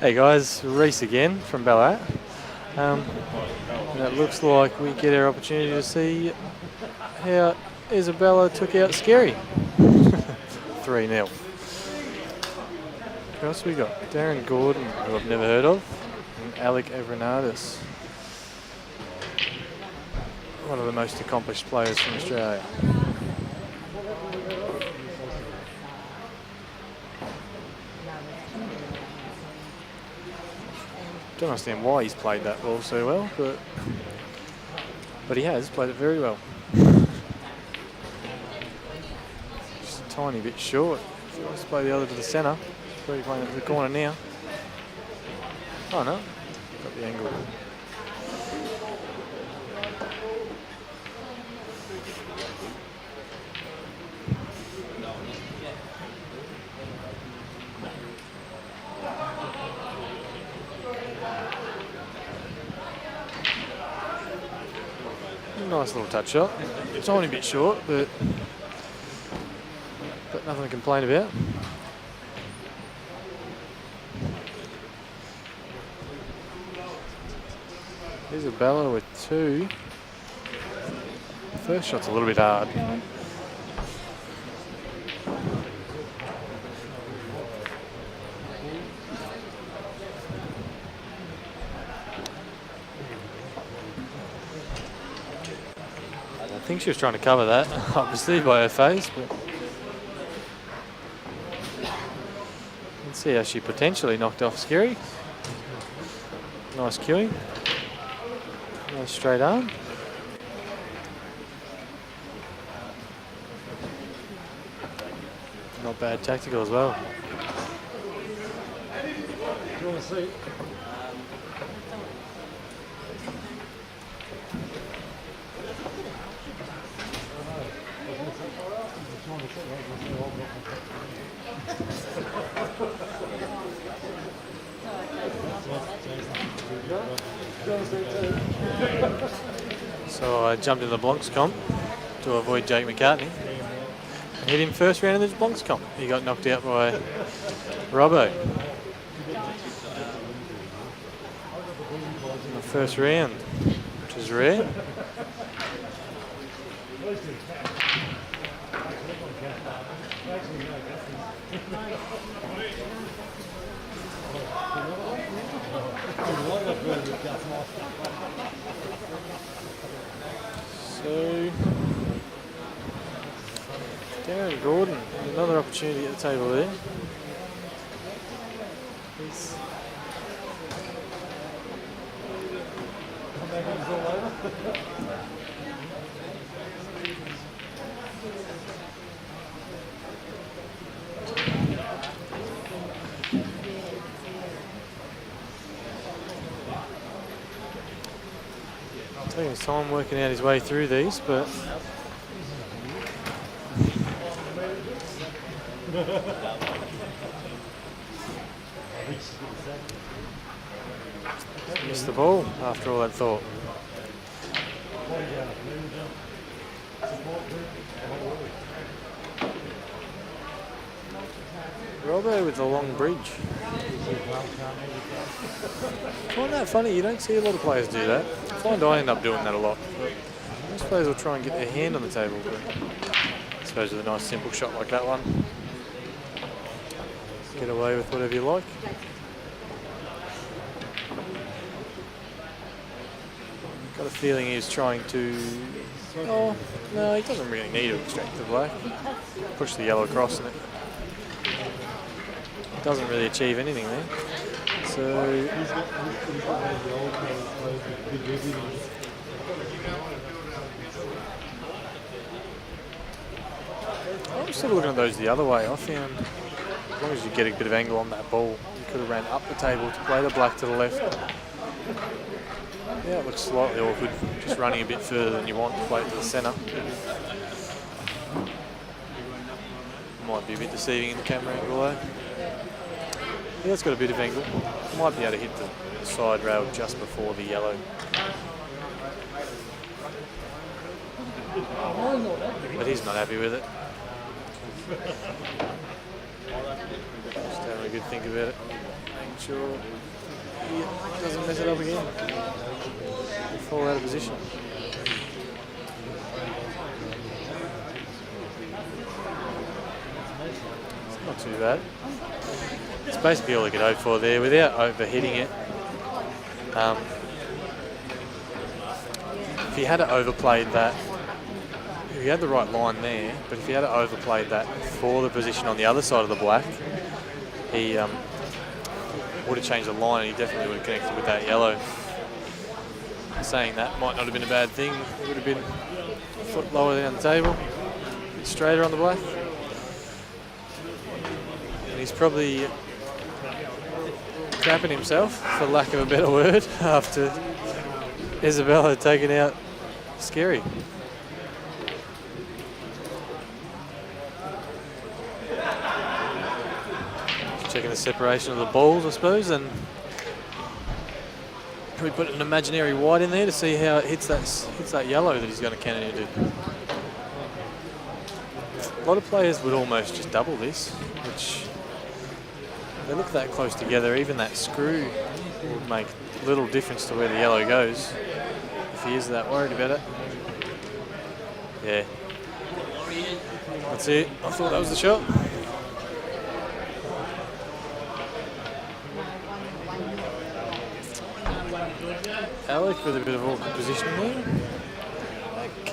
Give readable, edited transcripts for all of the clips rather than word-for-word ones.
Hey guys, Reese again from Ballarat. And it looks like we get our opportunity to see how Isabella took out Scary. 3-0. Who else we got? Darren Gordon, who I've never heard of, and Alec Evreniadis. One of the most accomplished players from Australia. Don't understand why he's played that ball so well, but he has played it very well. Just a tiny bit short. If he wants to play the other to the centre, he's probably playing it to the corner now. Oh no, got the angle. Nice little touch shot. It's only a bit short, but nothing to complain about. Isabella with 2. First shot's a little bit hard. think she was trying to cover that, obviously, by her face. But let's see how she potentially knocked off Scary. Nice cueing. Nice straight arm. Not bad tactical as well. Do you want to see? So I jumped in the Blancs comp to avoid Jake McCartney. And hit him first round in the Blancs comp. He got knocked out by Robbo. In the first round, which is rare. So, Darren Gordon, another opportunity at the table there. He's taking his time working out his way through these, but missed the ball after all that thought. Robbo with the long bridge. I find that funny, you don't see a lot of players do that. I find I end up doing that a lot. But most players will try and get their hand on the table, but I suppose with a nice simple shot like that one, get away with whatever you like. Got a feeling he's trying to... Oh, no, he doesn't really need to extract the black. Push the yellow across and it doesn't really achieve anything there. So... I'm sort of looking at those the other way. I found as long as you get a bit of angle on that ball, you could have ran up the table to play the black to the left. Yeah, it looks slightly awkward, just running a bit further than you want to play it to the centre. Might be a bit deceiving in the camera angle though. Yeah, it's got a bit of angle. Might be able to hit the side rail just before the yellow. But he's not happy with it. Just having a good think about it. Making sure he doesn't mess it up again. He'll fall out of position. It's not too bad. It's basically all he could hope for there without overhitting it. If he had overplayed that, he had the right line there, but if he had overplayed that for the position on the other side of the black, he would have changed the line and he definitely would have connected with that yellow. Saying that might not have been a bad thing. It would have been a foot lower down the table, a bit straighter on the black. And he's probably crapping himself, for lack of a better word, after Isabella had taken out Scary. Checking the separation of the balls, I suppose, and probably put an imaginary white in there to see how it hits that yellow that he's going to cannon into. A lot of players would almost just double this, which they look that close together. Even that screw would make little difference to where the yellow goes if he is that worried about it. Yeah, that's it. I thought that was the shot. Alec with a bit of awkward positioning there.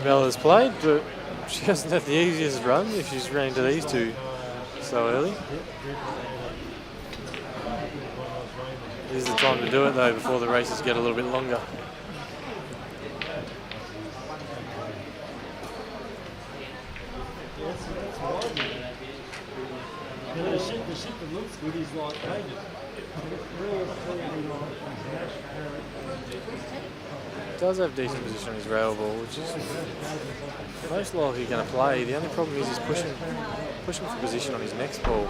Isabella's played, but she hasn't had the easiest run if she's ran into these two so early. This is the time to do it though before the races get a little bit longer. The ship that looks good is like painted. Does have decent position on his rail ball, which is most likely going to play. The only problem is he's pushing for position on his next ball,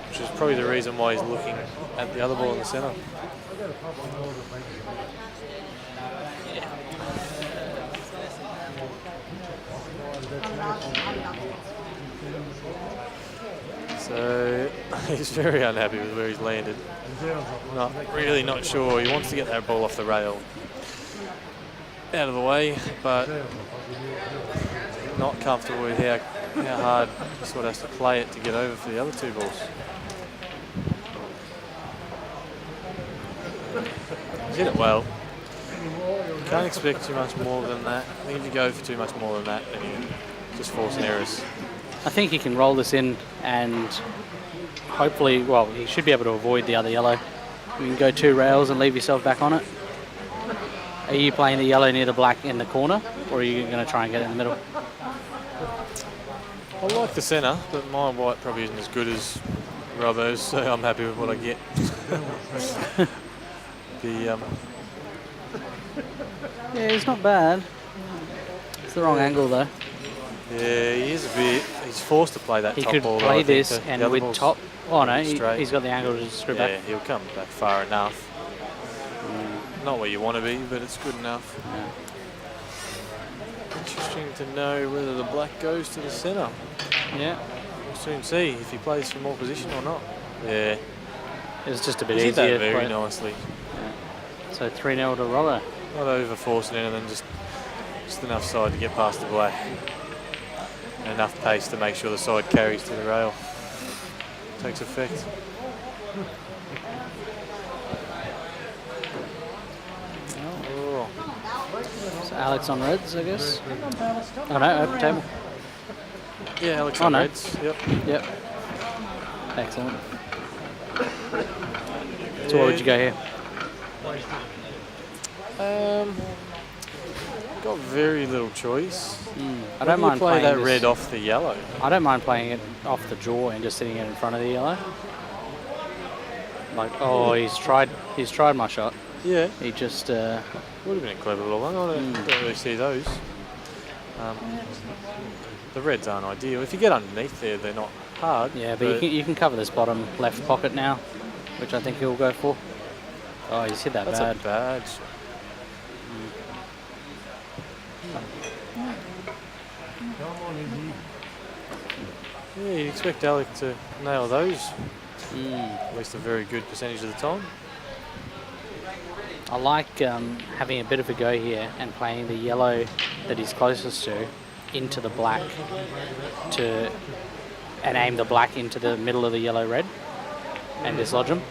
which is probably the reason why he's looking at the other ball in the centre. So he's very unhappy with where he's landed. Not sure. He wants to get that ball off the rail, out of the way, but not comfortable with how hard he sort of has to play it to get over for the other two balls. He's hit it well. Can't expect too much more than that. I think if you go for too much more than that, then you're just forcing errors. I think he can roll this in and hopefully, well, he should be able to avoid the other yellow. You can go 2 rails and leave yourself back on it. Are you playing the yellow near the black in the corner, or are you going to try and get it in the middle? I like the centre, but my white probably isn't as good as Robbo's, so I'm happy with what I get. Yeah, he's not bad. It's the wrong angle though. Yeah, he is a bit. He's forced to play that He top could ball. play I think. this The and other with ball's top. Oh no, straight. he's got the angle to screw Yeah, back. he'll come back far enough. Not where you want to be, but it's good enough. Yeah. Interesting to know whether the black goes to the centre. Yeah, We'll soon see if he plays for more position or not. Yeah, it's just a bit he did easier. that very to play. nicely. Yeah. So 3-0 to Robbo. Not over forcing it, and then just enough side to get past the black. And enough pace to make sure the side carries to the rail. Takes effect. Oh. So Alex on reds, I guess. Oh no, open table. Yeah, Alex Oh, on no. reds. Yep. Yep. Excellent. So what would you go here? Got very little choice. I don't mind play playing that this- red off the yellow. I don't mind playing it off the draw and just sitting it in front of the yellow. Like, oh, he's tried my shot. Yeah, He just, would have been a clever little one. I don't really see those. The reds aren't ideal. If you get underneath there, they're not hard. yeah, but you can cover this bottom left pocket now, which I think he'll go for. Oh, he's hit that that's bad. a bad shot. Yeah, you'd expect Alec to nail those. At least a very good percentage of the time. I like having a bit of a go here and playing the yellow that he's closest to into the black and aim the black into the middle of the yellow-red and dislodge him.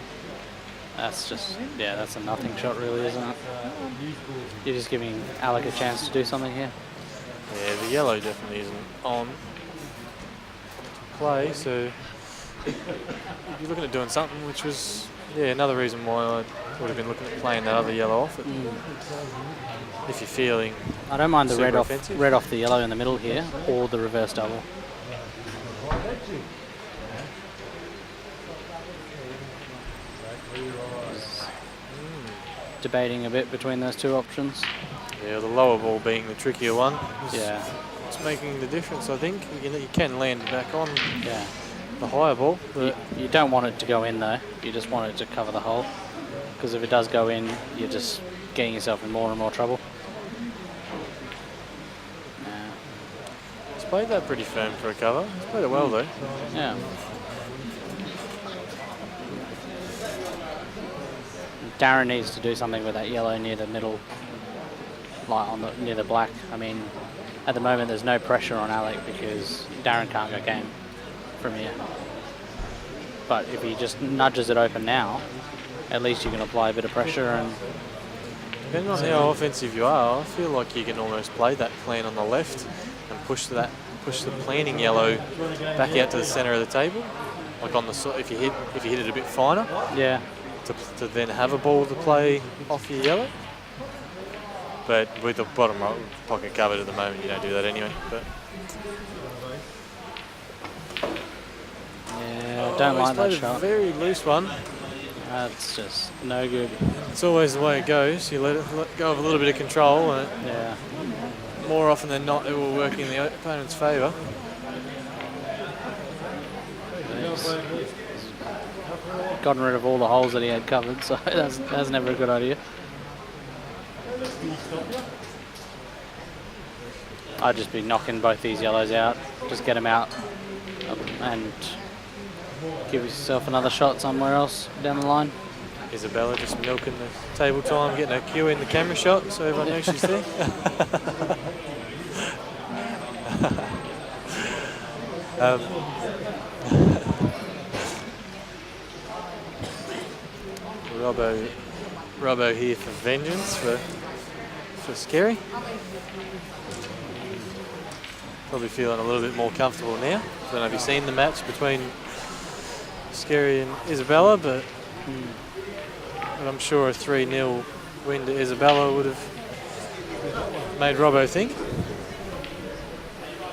That's just, yeah, that's a nothing shot really, isn't it? You're just giving Alec a chance to do something here. Yeah, the yellow definitely isn't on to play, so you're looking at doing something, which was, yeah, another reason why I would have been looking at playing that other yellow off it. If you're feeling I don't mind the super offensive. red off the yellow in the middle here, or the reverse double. Debating a bit between those two options. Yeah, the lower ball being the trickier one. Yeah, It's making the difference, I think. You can land back on yeah. the higher ball, but You don't want it to go in though. You just want it to cover the hole. Because if it does go in, you're just getting yourself in more and more trouble. Yeah. he's played that pretty firm for a cover. He's played it well though. Yeah. Darren needs to do something with that yellow near the middle, like on the near the black. I mean, at the moment there's no pressure on Alec because Darren can't go game from here. But if he just nudges it open now, at least you can apply a bit of pressure and Depending on how offensive you are, I feel like you can almost play that plan on the left and push the planting yellow back out to the centre of the table, like on the if you hit it a bit finer. Yeah. To then have a ball to play off your yellow. But with the bottom right pocket covered at the moment, you don't do that anyway. But yeah, I don't like that shot. A very loose one. That's just no good. It's always the way it goes. You let go of a little bit of control, and more often than not, it will work in the opponent's favour. Gotten rid of all the holes that he had covered, so that's never a good idea. I'd just be knocking both these yellows out, just get them out, and give yourself another shot somewhere else down the line. Isabella just milking the table time, getting her cue in the camera shot so everyone knows she's there. Robbo here for vengeance for Scary. Probably feeling a little bit more comfortable now. I don't know if you've seen the match between Scary and Isabella, but I'm sure a 3-0 win to Isabella would have made Robbo think.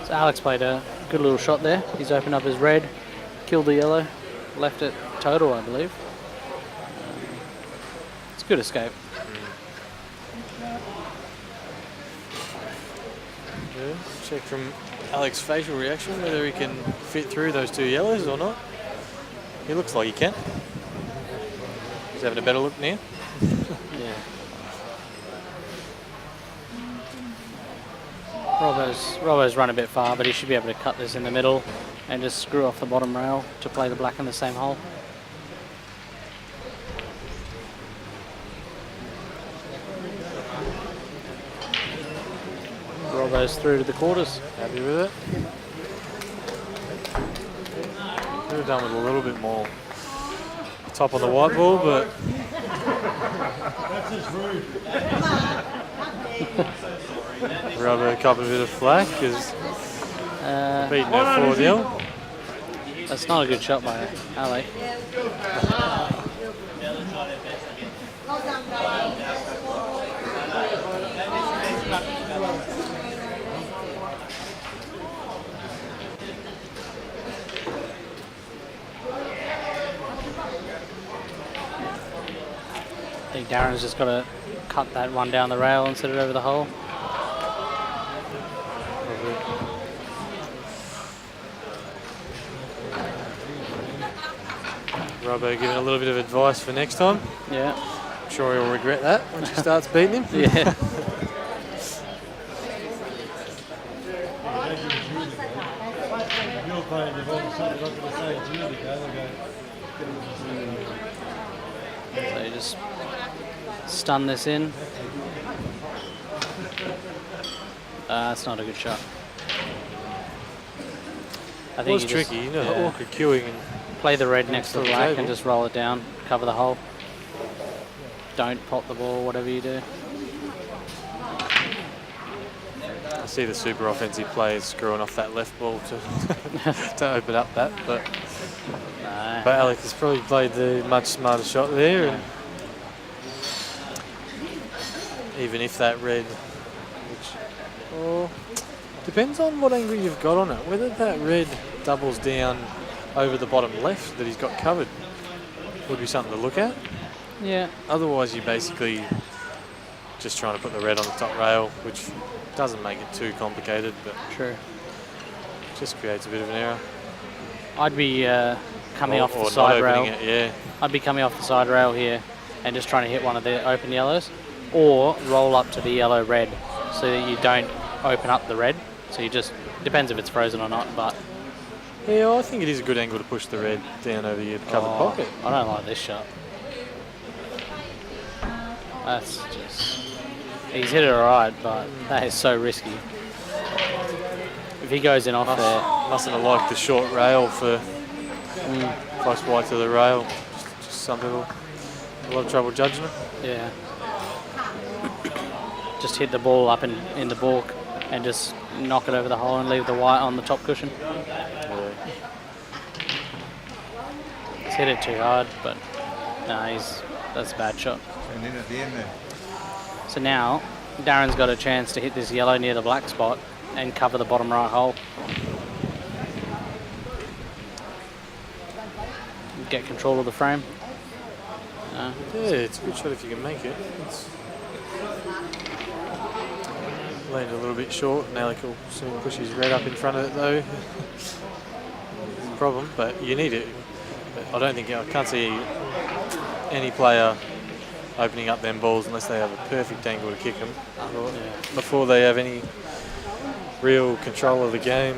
So Alex played a good little shot there. He's opened up his red, killed the yellow, left it total, I believe. It's a good escape. Yeah, check from Alec's facial reaction whether he can fit through those two yellows or not. He looks like he can. He's having a better look now. Yeah. Robbo's run a bit far, but he should be able to cut this in the middle and just screw off the bottom rail to play the black in the same hole. Robbo's through to the quarters. Happy with it. Could have done with a little bit more top on the white ball, but That's just rude. Robbo cop a bit of flack because beating her 4-0. That's not a good shot by Alec. I think Darren's just got to cut that one down the rail and set it over the hole. Robbo giving a little bit of advice for next time. Yeah. I'm sure he'll regret that when she starts beating him. Yeah. If you're playing, you've all of a sudden got to the same year to go. So you just stun this in. That's not a good shot. I think It was tricky, you know, the awkward queuing. And play the red next to the the black table. and just roll it down, cover the hole. Don't pop the ball, whatever you do. I see the super offensive players screwing off that left ball to to open up that, but Alec has probably played the much smarter shot there. And even if that red, depends on what angle you've got on it. Whether that red doubles down over the bottom left that he's got covered would be something to look at. Yeah. Otherwise, you're basically just trying to put the red on the top rail, which doesn't make it too complicated, but True. just creates a bit of an error. I'd be coming off the not side rail. opening it, yeah. I'd be coming off the side rail here and just trying to hit one of the open yellows, or roll up to the yellow red so that you don't open up the red. So you just, depends if it's frozen or not, but Yeah, I think it is a good angle to push the red down over your covered pocket. I don't like this shot. That's just, he's hit it alright, but that is so risky. If he goes in off there, Mustn't have liked the short rail for close wide to the rail. Just some people have a lot of trouble judging it. yeah. just hit the ball up in the balk and just knock it over the hole and leave the white on the top cushion. Yeah. He's hit it too hard, but no, that's a bad shot. And in at the end there. So now Darren's got a chance to hit this yellow near the black spot and cover the bottom right hole. Get control of the frame. No. Yeah, it's a good shot if you can make it. It's landed a little bit short, and Alec will soon push his red up in front of it though. It's a problem, but you need it. But I can't see any player opening up them balls unless they have a perfect angle to kick them before they have any real control of the game.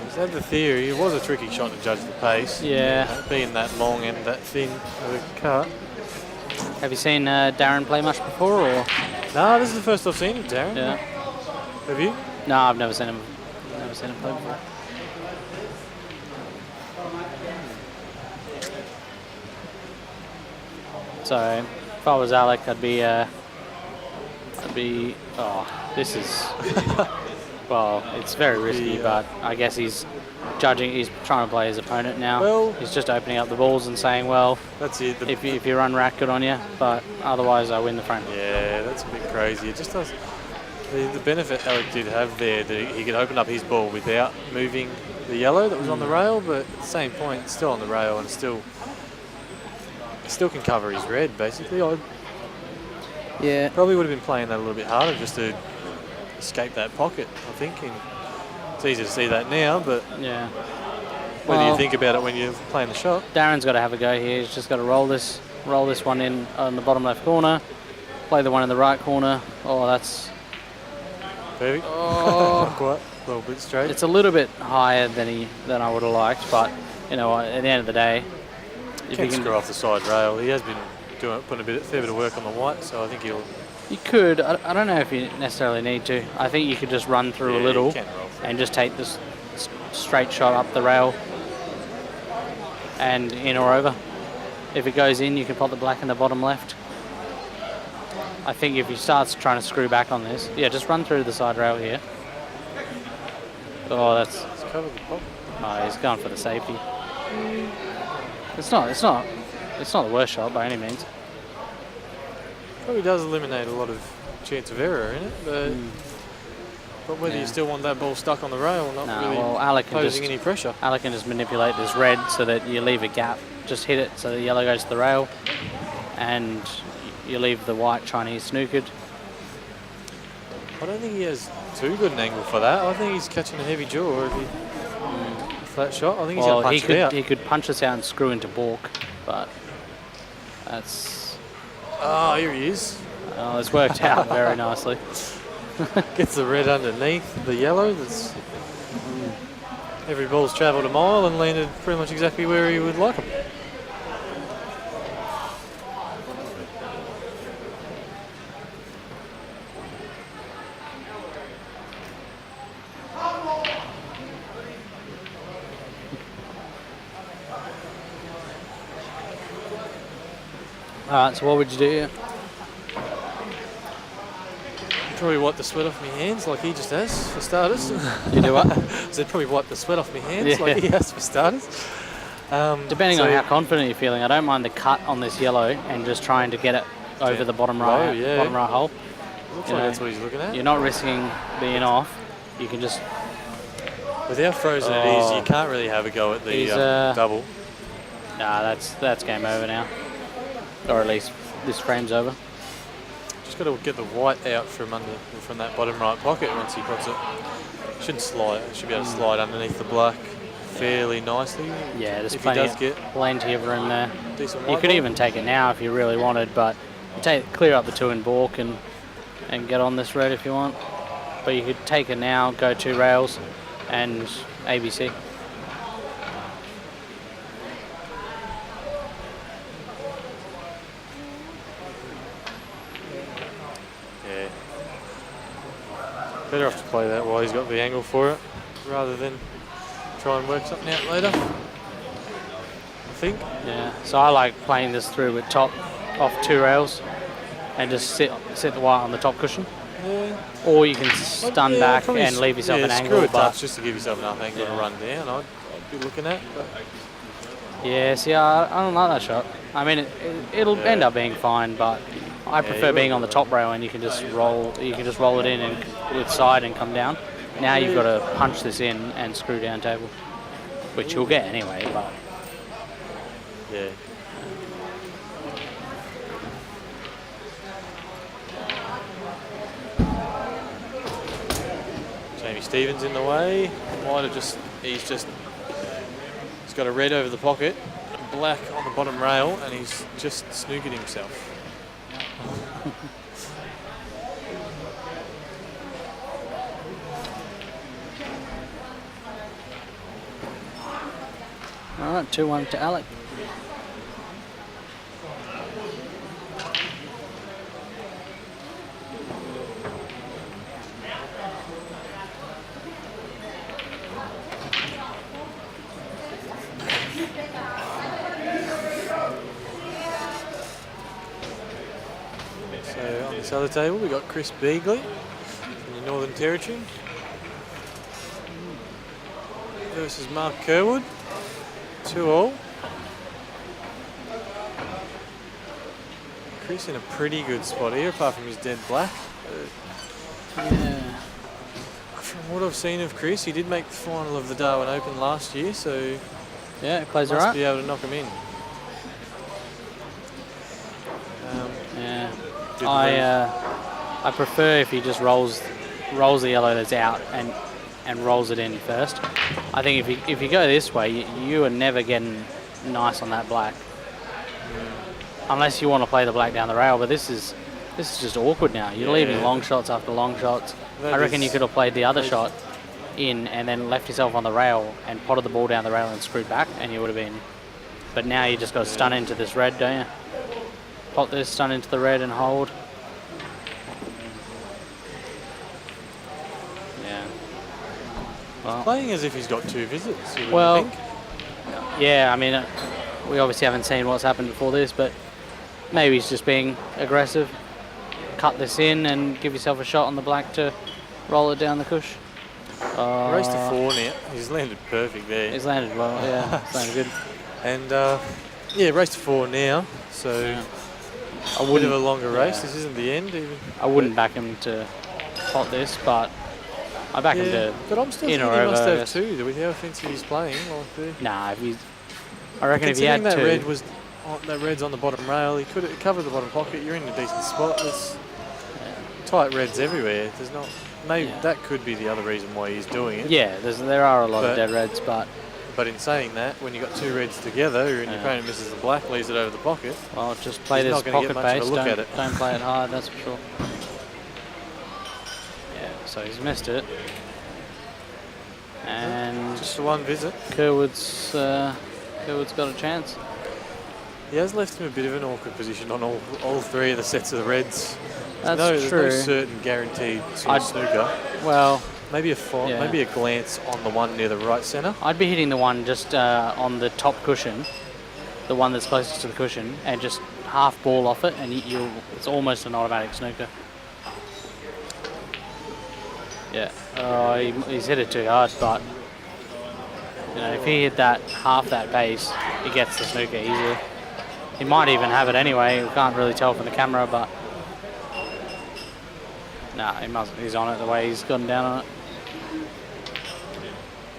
Is that the theory? It was a tricky shot to judge the pace. Yeah. Being that long and that thin of a cut. Have you seen Darren play much before, or? No, this is the first I've seen him, Darren. Yeah. Have you? No, I've never seen him. Never seen him play before. So, if I was Alec, I'd be. Oh, this is. Well, it's very risky, but I guess he's judging. He's trying to play his opponent now. Well, he's just opening up the balls and saying, "Well, that's it. If you run rack, good on you, but otherwise, I win the frame." Yeah, that's a bit crazy. It just does. The benefit Alec did have there, that he could open up his ball without moving the yellow that was on the rail, but at the same point, it's still on the rail and still can cover his red. Basically, I probably would have been playing that a little bit harder just to escape that pocket, I think. And it's easy to see that now, but yeah. What do you think about it when you're playing the shot? Darren's got to have a go here. He's just got to roll this one in on the bottom left corner, play the one in the right corner. Oh, that's perfect. Oh. Not quite. A little bit straight. It's a little bit higher than I would have liked, but you know, at the end of the day, if you can screw off the side rail, he has been putting a fair bit of work on the white, so I think he'll. You could. I don't know if you necessarily need to. I think you could just run through a little and just take this straight shot up the rail and in or over. If it goes in, you can pop the black in the bottom left. I think if he starts trying to screw back on this, just run through the side rail here. Oh, that's. It's covered the pop. Oh, he's going for the safety. It's not the worst shot by any means. Probably does eliminate a lot of chance of error in it, but whether you still want that ball stuck on the rail or not, really Alec posing any pressure. Alec can just manipulate this red so that you leave a gap. Just hit it so the yellow goes to the rail, and you leave the white Chinese snookered. I don't think he has too good an angle for that. I think he's catching a heavy jaw if he flat shot. I think he's going to punch it out. He could punch this out and screw into balk, but that's. Oh, here he is. Oh, it's worked out very nicely. Gets the red underneath the yellow. That's every ball's travelled a mile and landed pretty much exactly where he would like them. Alright, so what would you do here? Probably wipe the sweat off my hands like he just has, for starters. You do what? So probably wipe the sweat off my hands like he has, for starters. Depending on how confident you're feeling, I don't mind the cut on this yellow and just trying to get it over the bottom right hole. Looks like that's what he's looking at. You're not risking being off. You can just... With how frozen it is, you can't really have a go at the double. Nah, that's game over now. Or at least this frame's over. Just got to get the white out from that bottom right pocket once he puts it. Shouldn't slide. Should be able to slide underneath the black fairly nicely. Yeah, there's plenty of room there. Decent you could even take it now if you really wanted, but clear up the two in balk and get on this red if you want. But you could take it now, go 2 rails, and ABC. Better off to play that while he's got the angle for it, rather than try and work something out later. I think. Yeah, so I like playing this through with top off 2 rails and just sit the white on the top cushion. Yeah. Or you can stun back probably and leave yourself an screw angle. a But touch just to give yourself enough angle to run down. I'd be looking at. But yeah, see, I don't like that shot. I mean, it'll end up being fine, but I prefer being on the top rail and you can just roll. You can just roll it in and with side and come down. Now you've got to punch this in and screw down table, which you'll get anyway. But yeah. Jamie Stevens in the way. Might have just he's got a red over the pocket, black on the bottom rail, and he's just snookered himself. all right, 2-1 to Alec. So on this other table, we've got Chris Beagley from the Northern Territory versus Marc Curwood. 2-all. Chris in a pretty good spot here, apart from his dead black. Yeah. From what I've seen of Chris, he did make the final of the Darwin Open last year, so Yeah, it plays all must right. be able to knock him in. Yeah. Did lose. I prefer if he just rolls the yellow that's out and rolls it in first. I think if you go this way, you are never getting nice on that black, unless you want to play the black down the rail. But this is just awkward now. You're leaving long shots after long shots. I reckon you could have played the other shot in and then left yourself on the rail and potted the ball down the rail and screwed back, and you would have been. But now you just got to stun into this red, don't you? Pot this, stun into the red and hold. Yeah. Well, Playing as if he's got 2 visits, you would well, think. yeah, I mean, we obviously haven't seen what's happened before this, but maybe he's just being aggressive. Cut this in and give yourself a shot on the black to roll it down the cush. Race to 4 now. He's landed perfect there. He's landed well, yeah, he's landed good. And yeah, race to 4 now. So Yeah. a bit of a longer race. This isn't the end even. I wouldn't back him to pot this, but I back him to but I'm still in thinking or he must over, I have guess. 2 with how offensive he's playing. Nah, I reckon if he had that 2, red was that red's on the bottom rail, he could have covered the bottom pocket. You're in a decent spot. There's tight reds everywhere. There's not. Maybe that could be the other reason why he's doing it. yeah, there are a lot of dead reds, but But in saying that, when you've got 2 reds together and your opponent misses the black, leaves it over the pocket. well, just play He's this not gonna get pocket much of a base. look at it. Don't play it hard, that's for sure. Yeah, so he's missed it, and Just the 1 visit. Curwood's got a chance. He has left him a bit of an awkward position on all 3 of the sets of the reds. That's There's true. no certain guaranteed sort of snooker. Well, Maybe a glance on the one near the right centre. I'd be hitting the one just on the top cushion, the one that's closest to the cushion, and just half ball off it, and it's almost an automatic snooker. Yeah, he's hit it too hard, but you know, if he hit that half that base, he gets the snooker easily. He might even have it anyway. We can't really tell from the camera, but nah, he mustn't. He's on it the way he's gone down on it.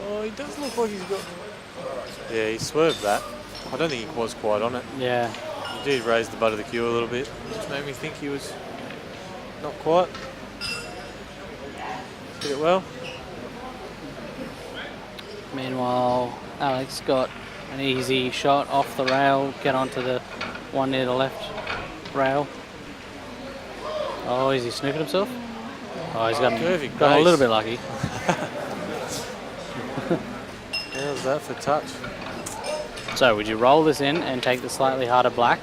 Oh, he does look like he's got. Yeah, he swerved that. I don't think he was quite on it. Yeah. He did raise the butt of the cue a little bit, which made me think he was not quite. Did it well. Meanwhile, Alex got an easy shot off the rail, get onto the one near the left rail. Oh, is he snookered himself? Oh, he's got a little bit lucky. How's that for touch? So, would you roll this in and take the slightly harder black,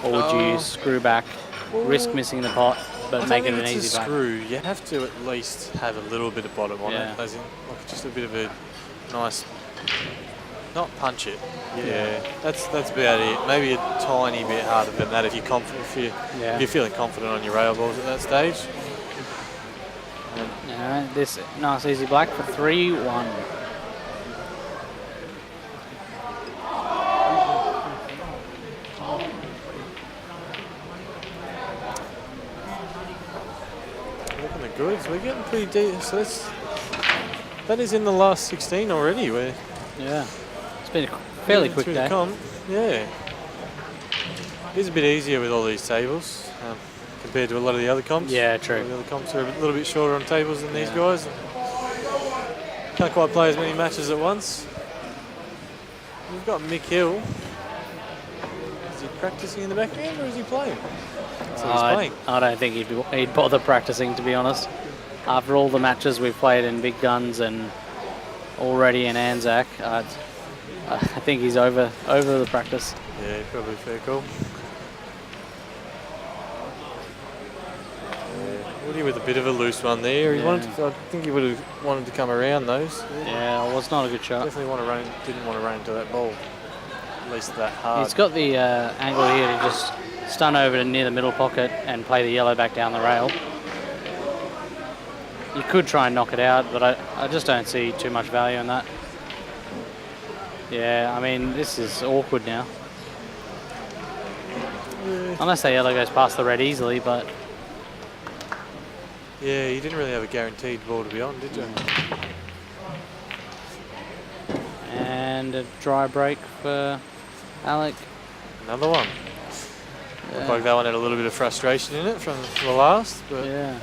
or would you screw back, risk missing the pot, but make it an easy black? Screw. You have to at least have a little bit of bottom on it, as in like just a bit of a nice Not punch it. Yeah, that's about it. Maybe a tiny bit harder than that if you're confident. If you're feeling confident on your rail balls at that stage. Alright, this nice easy black for 3-1. Looking the goods. We're getting pretty deep. So that is in the last 16 already. Yeah, it's been a fairly quick day. Yeah. It is a bit easier with all these tables compared to a lot of the other comps. Yeah, true. The other comps are a little bit shorter on tables than these guys. Can't quite play as many matches at once. We've got Mick Hill. Is he practicing in the background or is he playing? So he's playing. I don't think he'd bother practicing, to be honest. After all the matches we've played in Big Guns and already in Anzac, I think he's over the practice. Yeah, probably fair call. Woody with a bit of a loose one there. I think he would have wanted to come around those. Yeah, it was not a good shot. Definitely didn't want to run into that ball. At least that hard. He's got the angle here to just stun over to near the middle pocket and play the yellow back down the rail. You could try and knock it out, but I just don't see too much value in that. Yeah, I mean, this is awkward now. Yeah. Unless that yellow goes past the red easily, but... Yeah, you didn't really have a guaranteed ball to be on, did you? And a dry break for Alec. Another one. Yeah. Looked like that one had a little bit of frustration in it from the last, but Yeah.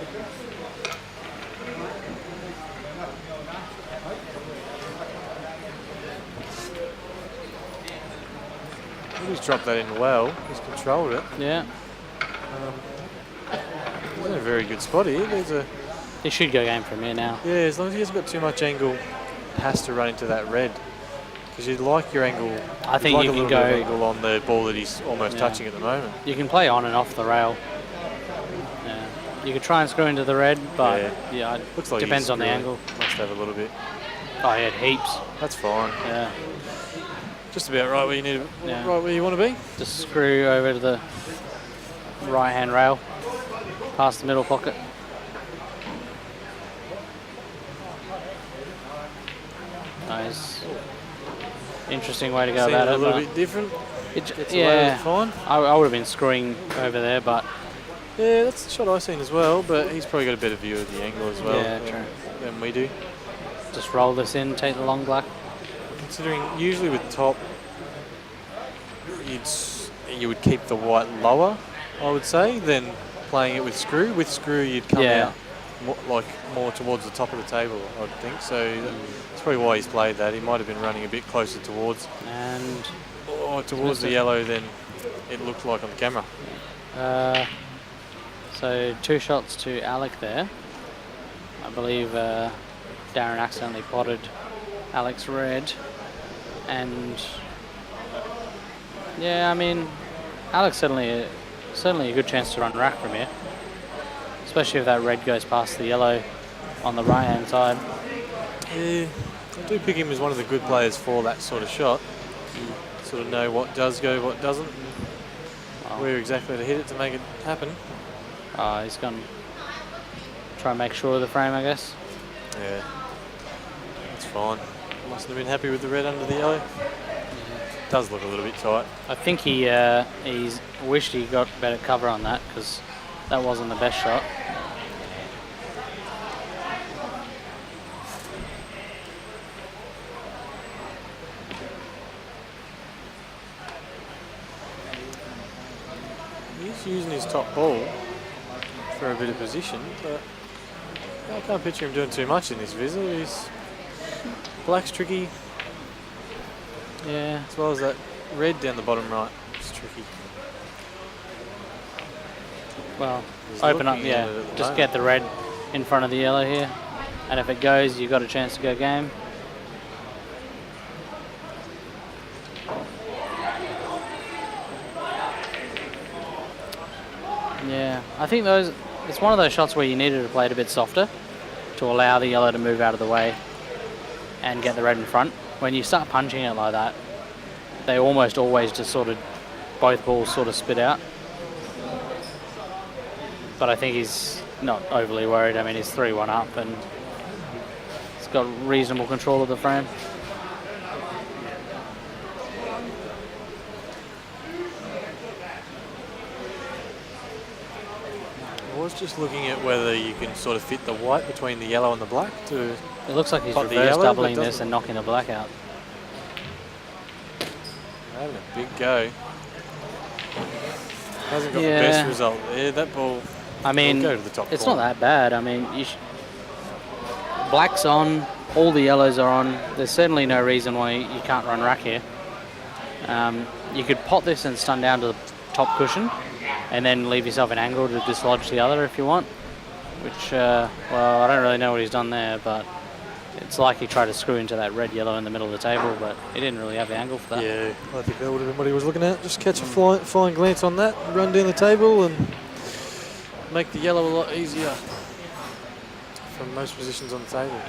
he's dropped that in well. He's controlled it. Yeah. He's in a very good spot here. He should go game from here now. Yeah, as long as he hasn't got too much angle, has to run into that red. Because you'd like your angle. I think like you a can little bit of go angle on the ball that he's almost touching at the moment. You can play on and off the rail. Yeah. You could try and screw into the red, but yeah, it looks like depends on the angle. Must have a little bit. Oh, he had heaps. That's fine. Yeah. Just about right where you need, right where you want to be. Just screw over to the right-hand rail, past the middle pocket. Nice. Interesting way to go about it. A little bit different. Yeah, fine. I would have been screwing over there, but yeah, that's the shot I've seen as well. But he's probably got a better view of the angle as well. Yeah, true. Than we do. Just roll this in, take the long black. Considering usually with top, you would keep the white lower, I would say, than playing it with screw. With screw, you'd come out more towards the top of the table, I'd think. So that's probably why he's played that. He might have been running a bit closer towards the yellow than it looked like on the camera. So 2 shots to Alec there. I believe Darren accidentally potted Alec's red, and yeah, I mean, Alec's certainly a good chance to run rack from here, especially if that red goes past the yellow on the right hand side. Yeah, I do pick him as one of the good players for that sort of shot. Sort of know what does go, what doesn't, where exactly to hit it to make it happen. He's going to try and make sure of the frame, I guess. Yeah, that's fine. Mustn't have been happy with the red under the yellow. Does look a little bit tight. I think he's wished he got better cover on that, because that wasn't the best shot. He's using his top ball for a bit of position, but I can't picture him doing too much in this visit. Black's tricky. Yeah. As well as that red down the bottom right. It's tricky. Well, He's open up, looking at it at the just moment. get the red in front of the yellow here. And if it goes, you've got a chance to go game. Yeah, I think it's one of those shots where you needed to play it a bit softer to allow the yellow to move out of the way. and get the red in front. When you start punching it like that, they almost always just sort of, both balls sort of spit out. But I think he's not overly worried. I mean, he's 3-1 up and he's got reasonable control of the frame. I was just looking at whether you can sort of fit the white between the yellow and the black to. It looks like he's pot the reverse yellow, doubling but this and knocking the black out. Having a big go. Hasn't got Yeah. the best result there. That ball. I mean, will go to the top it's corner. not that bad. I mean, black's on, all the yellows are on. There's certainly no reason why you can't run rack here. You could pot this and stun down to the top cushion and then leave yourself an angle to dislodge the other if you want. Which, well, I don't really know what he's done there, but it's like he tried to screw into that red-yellow in the middle of the table, but he didn't really have the angle for that. Yeah, I think that would have been what he was looking at. Just catch a flying glance on that, run down the table and make the yellow a lot easier from most positions on the table.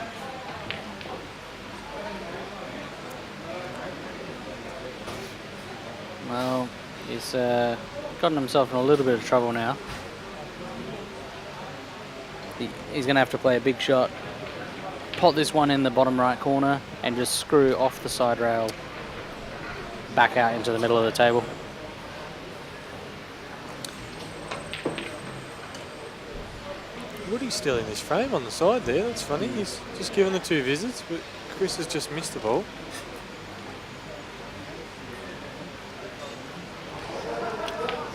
Well, he's gotten himself in a little bit of trouble now. He's going to have to play a big shot, pot this one in the bottom right corner and just screw off the side rail back out into the middle of the table. Woody's still in this frame on the side there, that's funny. He's just given the 2 visits, but Chris has just missed the ball.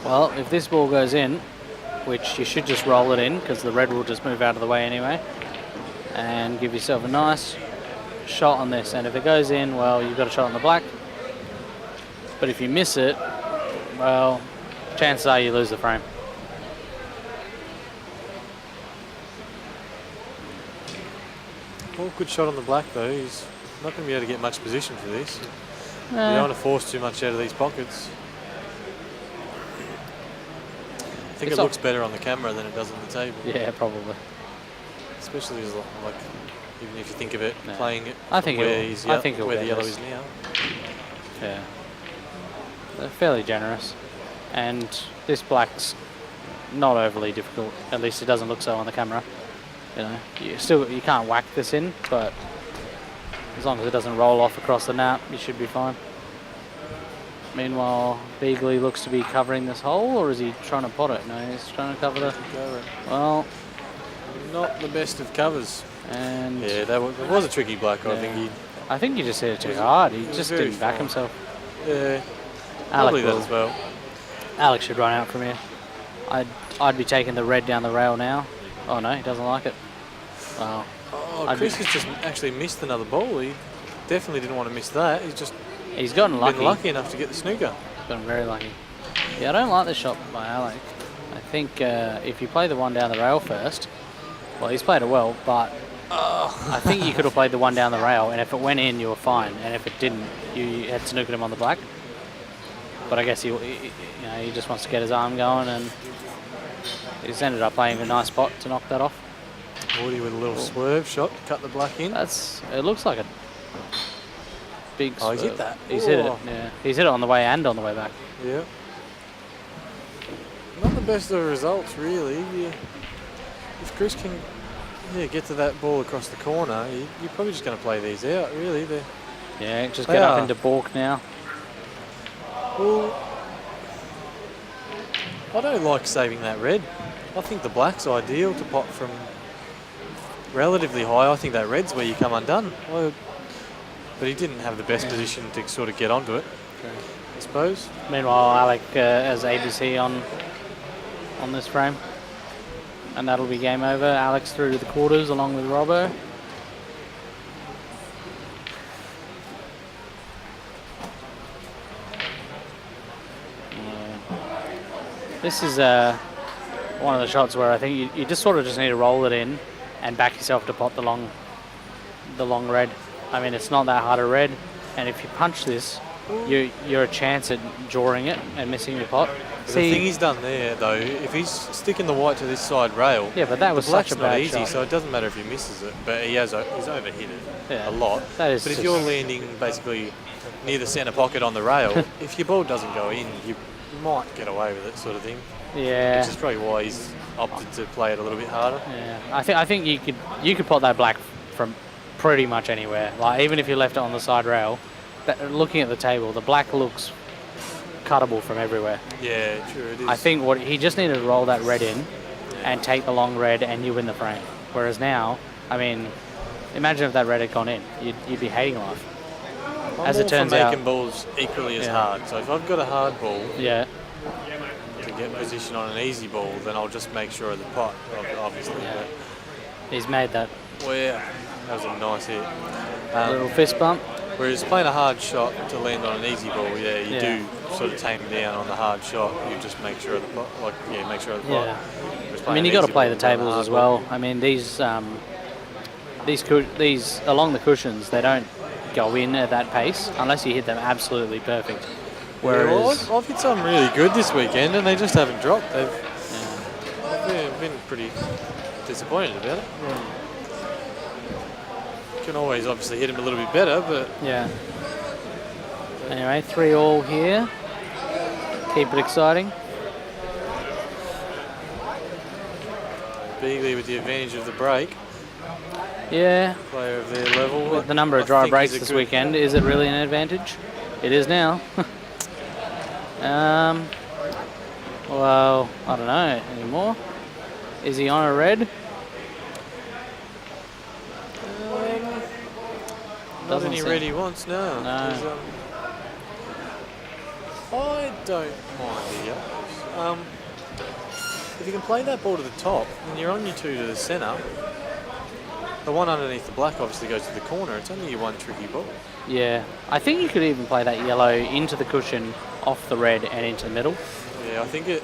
Well, if this ball goes in, which you should just roll it in because the red will just move out of the way anyway, and give yourself a nice shot on this. And if it goes in, well, you've got a shot on the black. But if you miss it, well, chances are you lose the frame. Well, good shot on the black though. He's not going to be able to get much position for this. You don't want to force too much out of these pockets. I think it looks better on the camera than it does on the table. Yeah, probably. Especially as like, even if you think of it, Yeah. playing it I think where, where the yellow this. is now. Yeah. They're fairly generous. And this black's not overly difficult. At least it doesn't look so on the camera. You know, you can't whack this in, but as long as it doesn't roll off across the nap, you should be fine. Meanwhile, Beagley looks to be covering this hole, or is he trying to pot it? No, he's trying to cover the... Well... Not the best of covers. And... Yeah, that was a tricky black. Yeah. I think he just hit it too hard. He just didn't back himself. Yeah, Alec probably that as well. Alec should run out from here. I'd be taking the red down the rail now. Oh no, he doesn't like it. Wow. Oh, Chris has just actually missed another ball. He definitely didn't want to miss that. He's gotten lucky. Been lucky enough to get the snooker. Gotten very lucky. Yeah, I don't like this shot by Alec. I think if you play the one down the rail first, well, he's played it well, but I think you could have played the one down the rail, and if it went in, you were fine, and if it didn't, you had snookered him on the black. But I guess he just wants to get his arm going, and he's ended up playing a nice spot to knock that off. Woody with a little swerve shot to cut the black in. It looks like a big swerve. Oh, he's hit that. He's hit it, yeah. He's hit it on the way and on the way back. Yeah. Not the best of results, really. If Chris can get to that ball across the corner, you're probably just going to play these out, really. Yeah, just get up into balk now. Well, I don't like saving that red. I think the black's ideal to pot from relatively high. I think that red's where you come undone. But he didn't have the best position to sort of get onto it, I suppose. Meanwhile, Alec has ABC on this frame. And that'll be game over. Alec's through to the quarters along with Robbo. This is one of the shots where I think you just sort of just need to roll it in and back yourself to pot the long red. I mean, it's not that hard a red, and if you punch this, you're a chance at drawing it and missing your pot. The thing he's done there, though, if he's sticking the white to this side rail, yeah, but that was the black's such a not bad easy, shot. so it doesn't matter if he misses it. But he's overhit it a lot. That is but if just- you're landing basically near the centre pocket on the rail, if your ball doesn't go in, you might get away with it, sort of thing. Yeah. Which is probably why he's opted to play it a little bit harder. Yeah, I think you could pot that black from pretty much anywhere. Like even if you left it on the side rail, looking at the table, the black looks cuttable from everywhere. Yeah, true. It is. I think what he just needed to roll that red in, and take the long red, and you win the frame. Whereas now, I mean, imagine if that red had gone in, you'd be hating life. I'm As all it turns for out, making balls equally as Yeah. hard. So if I've got a hard ball yeah, to get position on an easy ball, then I'll just make sure of the pot, obviously. Yeah. he's made that But, well, yeah, that was a nice hit. little fist bump. Whereas playing a hard shot to land on an easy ball, yeah, you Yeah. do sort of tame down on the hard shot. You just make sure of the pot, make sure of the pot. Yeah. Whereas I playing mean, you an got to easy play ball the and playing a tables hard as ball- well. I mean, these along the cushions, they don't go in at that pace unless you hit them absolutely perfect. Yeah, well, Whereas, I've hit some really good this weekend, and they just haven't dropped. They've yeah, been pretty disappointed about it. Can always obviously hit him a little bit better, but yeah. Anyway, 3-all here. Keep it exciting. Beagley with the advantage of the break. Yeah, Player of their level. with the number of I dry think breaks he's a this good- weekend, is it really an advantage? It is now. Well, I don't know anymore. Is he on a red? Not Doesn't any seem- red he wants, no. No. He's, I don't mind here. If you can play that ball to the top, then you're on your two to the centre. The one underneath the black obviously goes to the corner. It's only your one tricky ball. Yeah, I think you could even play that yellow into the cushion, off the red, and into the middle. Yeah, I think it.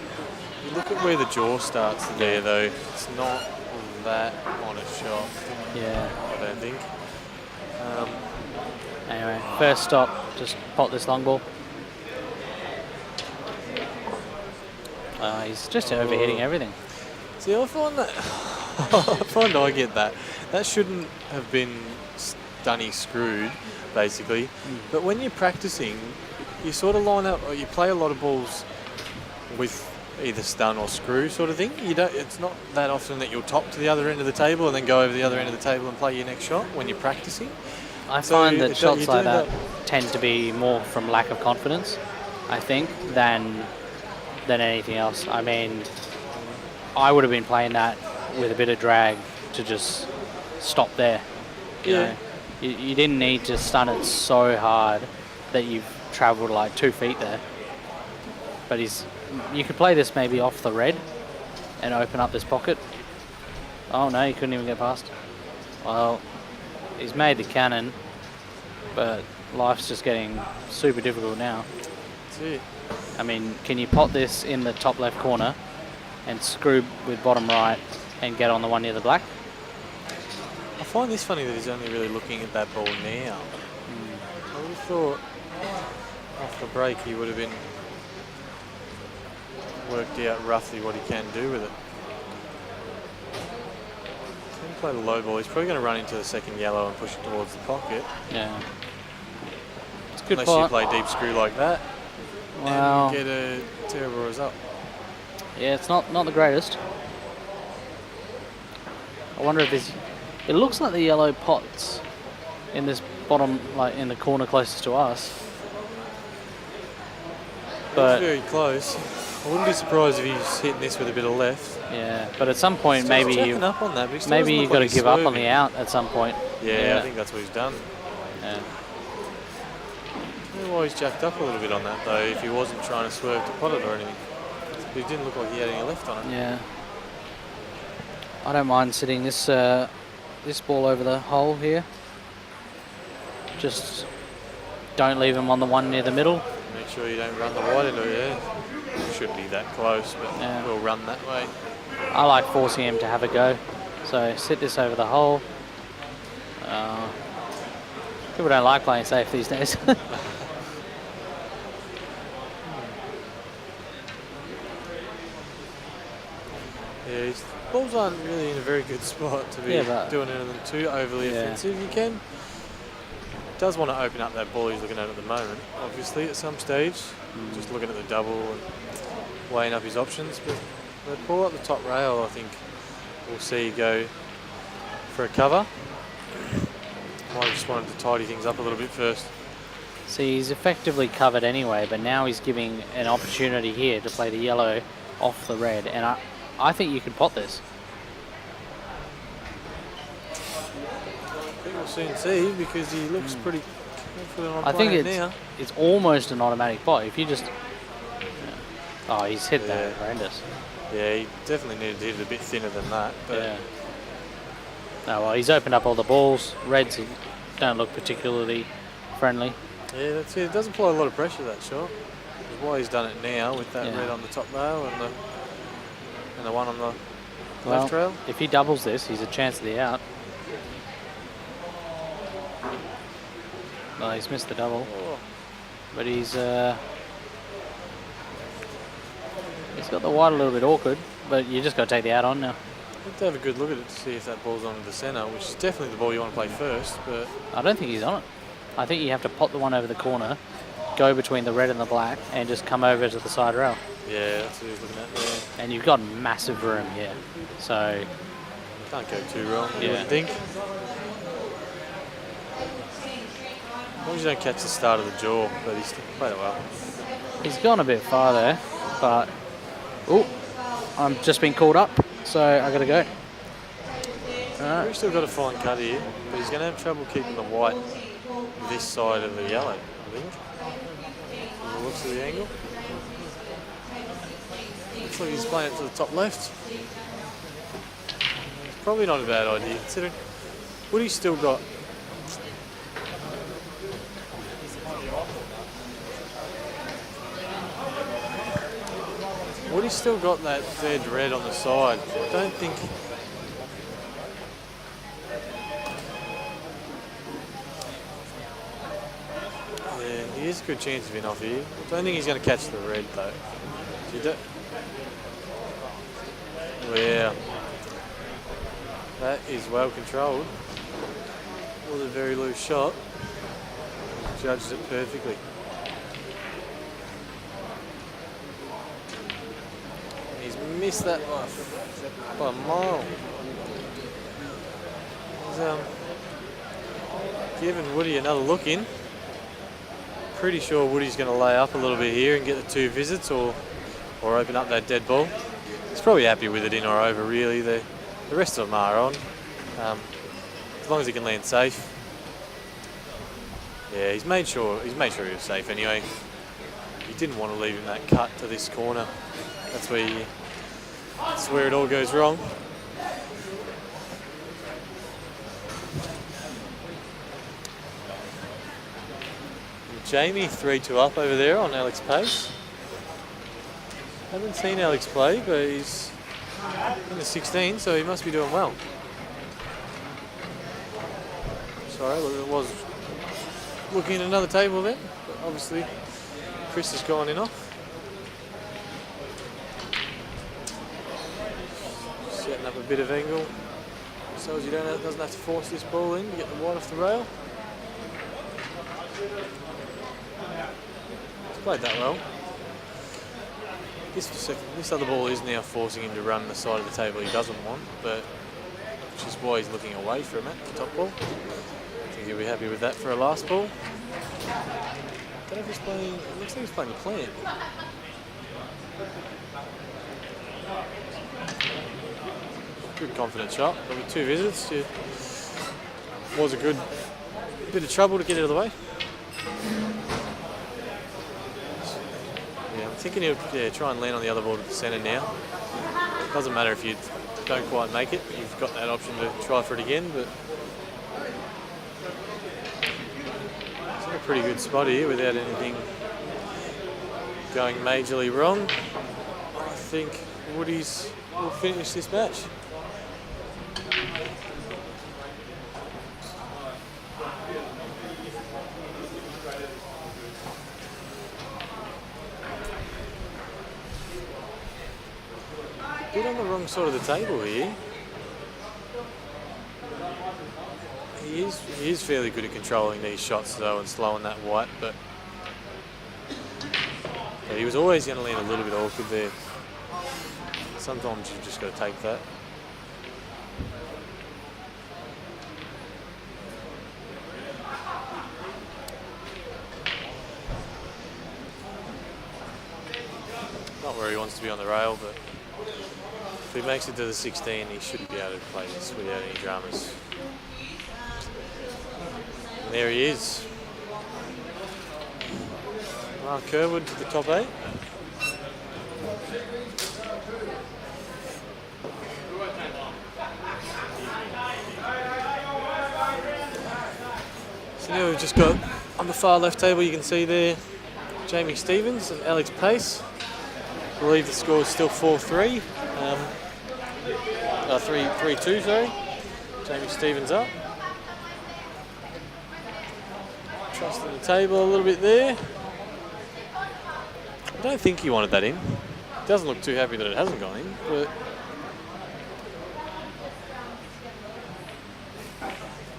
You look at where the jaw starts there, though. It's not that honest shot. Yeah. I don't think. Anyway, first stop, just pot this long ball. He's just overhitting everything. See, I find that. I find I get that. That shouldn't have been dunny screwed, basically. But when you're practicing, you sort of line up, or you play a lot of balls with either stun or screw sort of thing. You don't. It's not that often that you'll top to the other end of the table and then go over the other end of the table and play your next shot when you're practicing. I So find that you shots do like that that- tend to be more from lack of confidence, I think, than anything else. I mean, I would have been playing that with a bit of drag to just stop there. You Yeah. know? You didn't need to stun it so hard that you've travelled like 2 feet there. But you could play this maybe off the red and open up this pocket. Oh no, he couldn't even get past. Well, he's made the cannon, but life's just getting super difficult now. That's it. I mean, can you pot this in the top left corner and screw with bottom right and get on the one near the black? I find this funny that he's only really looking at that ball now. I would have thought off the break he would have been worked out roughly what he can do with it. Can play the low ball. He's probably going to run into the second yellow and push it towards the pocket. Yeah. It's a good Unless you pot. play deep screw like that Well, and get a terrible result. yeah, it's not the greatest. I wonder if this... It looks like the yellow pots in this bottom, like in the corner closest to us. But It's very close. I wouldn't be surprised if he's hitting this with a bit of left. yeah, but at some point Still maybe checking you up on that, but he still maybe doesn't you've look got like to he's give up on swerving. the out at some point. Yeah, I think that's what he's done. Yeah. I don't know why he's jacked up a little bit on that though, if he wasn't trying to swerve to pot it or anything. He didn't look like he had any left on it. Yeah. I don't mind sitting this this ball over the hole here. Just don't leave him on the one near the middle. Make sure you don't run the white into it, yeah. Shouldn't be that close, but Yeah. we'll run that way. I like forcing him to have a go. So sit this over the hole. People don't like playing safe these days. Yeah, his balls aren't really in a very good spot to be Yeah, but- doing anything too overly Yeah. offensive. You can. Does want to open up that ball he's looking at the moment, obviously, at some stage. Just looking at the double and weighing up his options. But the ball at the top rail, I think we'll see go for a cover. Might have just wanted to tidy things up a little bit first. See, he's effectively covered anyway, but now he's giving an opportunity here to play the yellow off the red, and I think you could pot this. I think we'll soon see because he looks pretty confident on I think playing it now. it's almost an automatic pot. If you just... Oh, he's hit Yeah. that horrendous. Yeah, he definitely needed to hit it a bit thinner than that. But Yeah. No, well, he's opened up all the balls. Reds don't look particularly friendly. yeah, that's it. It doesn't apply a lot of pressure, that shot. That's why he's done it now with that Yeah. red on the top rail and the one on the Well, left rail. if he doubles this, he's a chance of the out. Well, he's missed the double, Oh, but he's got the white a little bit awkward, but you just got to take the out on now. have to have a good look at it to see if that ball's on the centre, which is definitely the ball you want to play first. But I don't think he's on it. I think you have to pot the one over the corner, go between the red and the black, and just come over to the side rail. yeah, that's what he's looking at there. And you've got massive room here. So, Can't go too wrong, you Yeah. wouldn't think. As long as you don't catch the start of the jaw, but he's played it well. he's gone a bit far there, but... Oh, I'm just been called up, so I got to go. We've still got a fine cut here, but he's going to have trouble keeping the white this side of the yellow, I think. From the looks of the angle. Looks like he's playing it to the top left. Probably not a bad idea, considering Woody's still got... Woody's still got that dead red on the side. I don't think... Yeah, he is a good chance of being off here. I don't think he's going to catch the red though. You don't... Yeah. That is well controlled. Was a very loose shot. Judged it perfectly. He's missed that by a mile. He's giving Woody another look in. Pretty sure Woody's going to lay up a little bit here and get the 2 visits or open up that dead ball. He's probably happy with it in or over really. The rest of them are on. As long as he can land safe. Yeah, he's made sure he was safe anyway. He didn't want to leave him that cut to this corner. That's where it all goes wrong. Jamie 3-2 up over there on Alec's pace. Haven't seen Alex play, but he's in the 16, so he must be doing well. Sorry, look, it was looking at another table then, but obviously Chris has gone in off. Setting up a bit of angle so as he doesn't have to force this ball in to get the white off the rail. He's played that well. This other ball is now forcing him to run the side of the table he doesn't want, but which is why he's looking away from it, the top ball. I think he'll be happy with that for a last ball. I don't know if he's playing, it looks like he's playing the plant. Good confident shot, but with 2 visits, it was a good bit of trouble to get out of the way. Yeah, I'm thinking he'll try and land on the other ball to the centre now. Doesn't matter if you don't quite make it, you've got that option to try for it again, but it's in a pretty good spot here without anything going majorly wrong. I think Woody's will finish this match. bit on the wrong side of the table here. He is fairly good at controlling these shots though and slowing that white, but yeah, he was always going to land a little bit awkward there. Sometimes you've just got to take that. Not where he wants to be on the rail, but if he makes it to the 16, he should be able to play this without any dramas. And there he is. Marc Curwood to the top 8. So now we've just got on the far left table, you can see there Jamie Stevens and Alex Pace. I believe the score is still 4-3. 3-2, sorry. Jamie Stevens up. Trusting the table a little bit there. I don't think he wanted that in. He doesn't look too happy that it hasn't gone in, but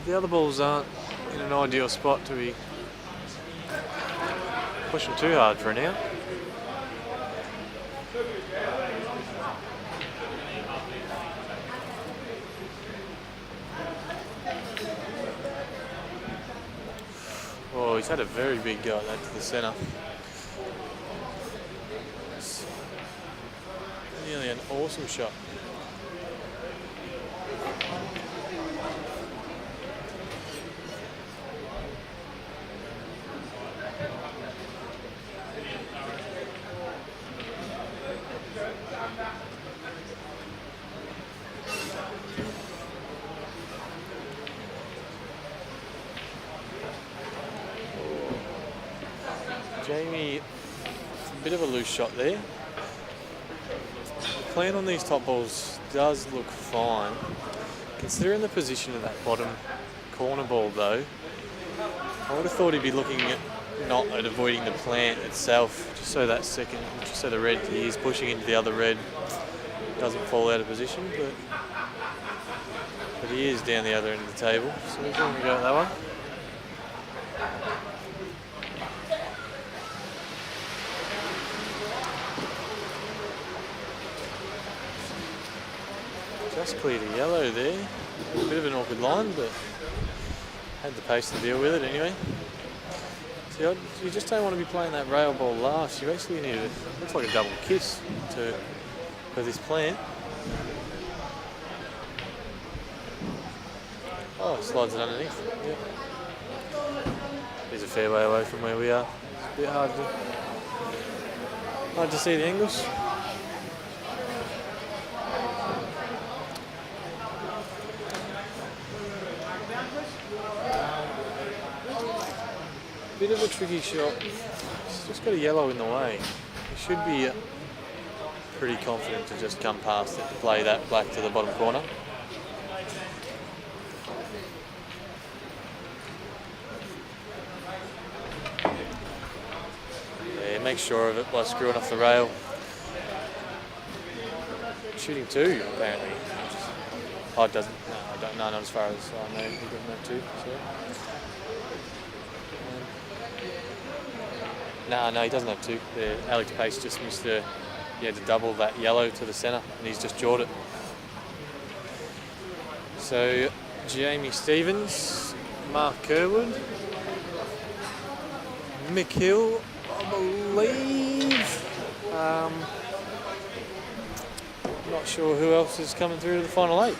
the other balls aren't in an ideal spot to be pushing too hard for an out. Oh, he's had a very big go at that to the centre. It's nearly an awesome shot. Jamie, a bit of a loose shot there. The plan on these top balls does look fine. Considering the position of that bottom corner ball though, I would have thought he'd be looking at not at avoiding the plant itself, just so that second, just so the red he is pushing into the other red doesn't fall out of position, but he is down the other end of the table, so we're going to go at that one. Just cleared a yellow there. A bit of an awkward line, but had the pace to deal with it anyway. See, you just don't want to be playing that rail ball last. You actually need it. Looks like a double kiss for this plant. Oh, slides it underneath. Yep. He's a fair way away from where we are. It's a bit hard to see the angles. Bit of a tricky shot. It's just got a yellow in the way. He should be pretty confident to just come past it and play that black to the bottom corner. Yeah, make sure of it by screwing off the rail. Shooting 2 apparently. Oh, it doesn't. No, I don't know, not as far as I know. He doesn't have 2. So. No, he doesn't have 2. Alex Pace just missed he had to double that yellow to the centre and he's just jawed it. So, Jamie Stevens, Marc Curwood, Mick Hill, I believe. Not sure who else is coming through to the final 8.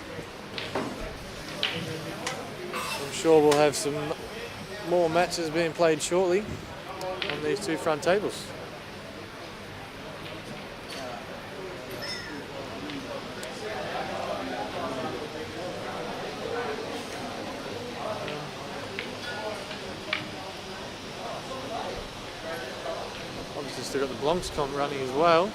I'm sure we'll have some more matches being played shortly on these 2 front tables. Obviously still got the Blancs comp running as well.